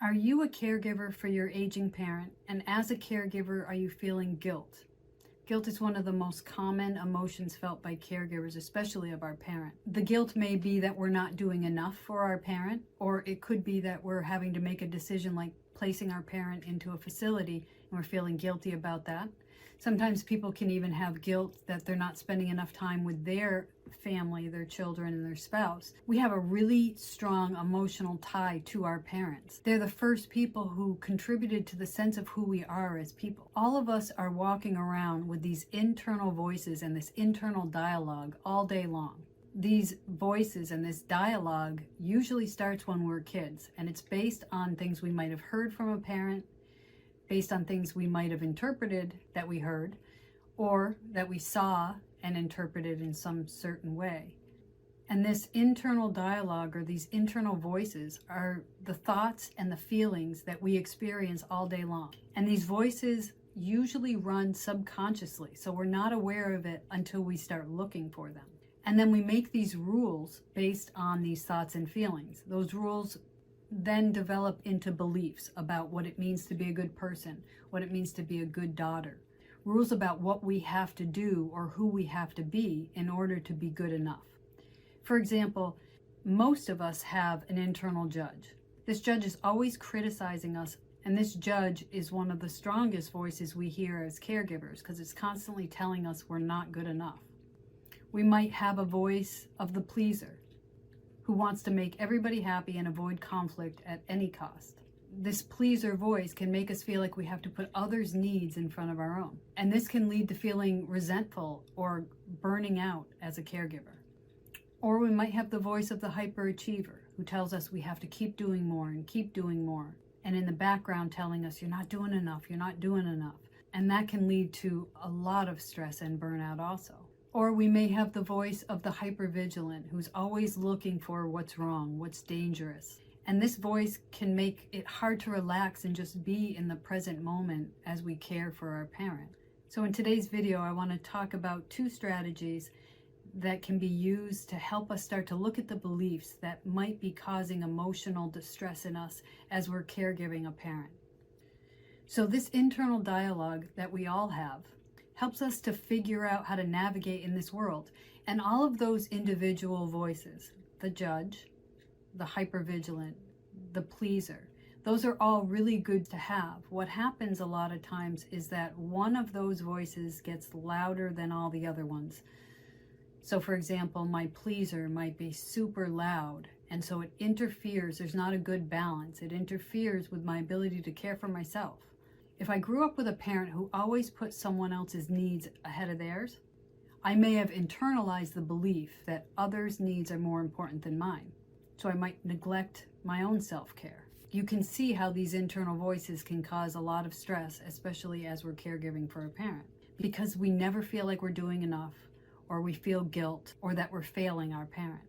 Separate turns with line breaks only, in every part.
Are you a caregiver for your aging parent? And as a caregiver, are you feeling guilt? Guilt is one of the most common emotions felt by caregivers, especially of our parent. The guilt may be that we're not doing enough for our parent, or it could be that we're having to make a decision like placing our parent into a facility and we're feeling guilty about that. Sometimes people can even have guilt that they're not spending enough time with their family, their children, and their spouse. We have a really strong emotional tie to our parents. They're the first people who contributed to the sense of who we are as people. All of us are walking around with these internal voices and this internal dialogue all day long. These voices and this dialogue usually starts when we're kids, and it's based on things we might have heard from a parent, based on things we might have interpreted that we heard, or that we saw and interpreted in some certain way. And this internal dialogue, or these internal voices, are the thoughts and the feelings that we experience all day long. And these voices usually run subconsciously, so we're not aware of it until we start looking for them. And then we make these rules based on these thoughts and feelings. Those rules then develop into beliefs about what it means to be a good person, what it means to be a good daughter, rules about what we have to do or who we have to be in order to be good enough. For example, most of us have an internal judge. This judge is always criticizing us, and this judge is one of the strongest voices we hear as caregivers because it's constantly telling us we're not good enough. We might have a voice of the pleaser, who wants to make everybody happy and avoid conflict at any cost. This pleaser voice can make us feel like we have to put others' needs in front of our own. And this can lead to feeling resentful or burning out as a caregiver. Or we might have the voice of the hyperachiever, who tells us we have to keep doing more and keep doing more. And in the background telling us, you're not doing enough, you're not doing enough. And that can lead to a lot of stress and burnout also. Or we may have the voice of the hypervigilant, who's always looking for what's wrong, what's dangerous. And this voice can make it hard to relax and just be in the present moment as we care for our parent. So in today's video, I want to talk about 2 strategies that can be used to help us start to look at the beliefs that might be causing emotional distress in us as we're caregiving a parent. So this internal dialogue that we all have helps us to figure out how to navigate in this world. And all of those individual voices, the judge, the hypervigilant, the pleaser, those are all really good to have. What happens a lot of times is that one of those voices gets louder than all the other ones. So for example, my pleaser might be super loud, and so it interferes. There's not a good balance. It interferes with my ability to care for myself. If I grew up with a parent who always put someone else's needs ahead of theirs, I may have internalized the belief that others' needs are more important than mine. So I might neglect my own self-care. You can see how these internal voices can cause a lot of stress, especially as we're caregiving for a parent, because we never feel like we're doing enough, or we feel guilt, or that we're failing our parent.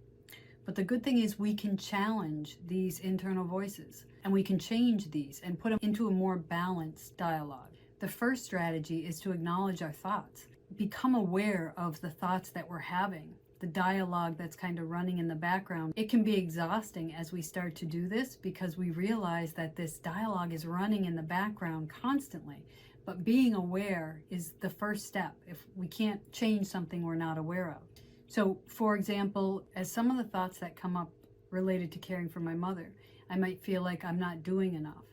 But the good thing is we can challenge these internal voices, and we can change these and put them into a more balanced dialogue. The first strategy is to acknowledge our thoughts. Become aware of the thoughts that we're having, the dialogue that's kind of running in the background. It can be exhausting as we start to do this because we realize that this dialogue is running in the background constantly. But being aware is the first step if we can't change something we're not aware of. So, for example, as some of the thoughts that come up related to caring for my mother, I might feel like I'm not doing enough.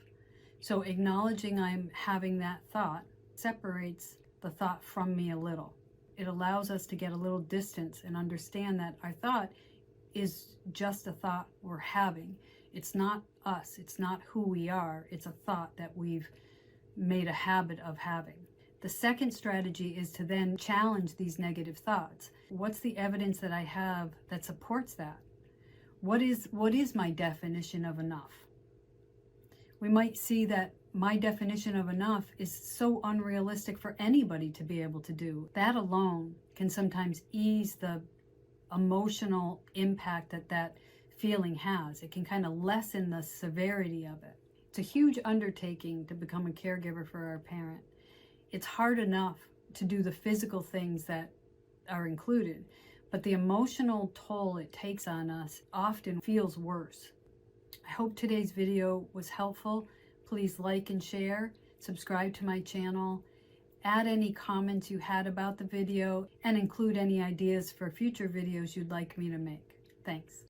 So acknowledging I'm having that thought separates the thought from me a little. It allows us to get a little distance and understand that our thought is just a thought we're having. It's not us. It's not who we are. It's a thought that we've made a habit of having. The second strategy is to then challenge these negative thoughts. What's the evidence that I have that supports that? What is my definition of enough? We might see that my definition of enough is so unrealistic for anybody to be able to do. That alone can sometimes ease the emotional impact that feeling has. It can kind of lessen the severity of it. It's a huge undertaking to become a caregiver for our parent. It's hard enough to do the physical things that are included, but the emotional toll it takes on us often feels worse. I hope today's video was helpful. Please like and share, subscribe to my channel, add any comments you had about the video, and include any ideas for future videos you'd like me to make. Thanks.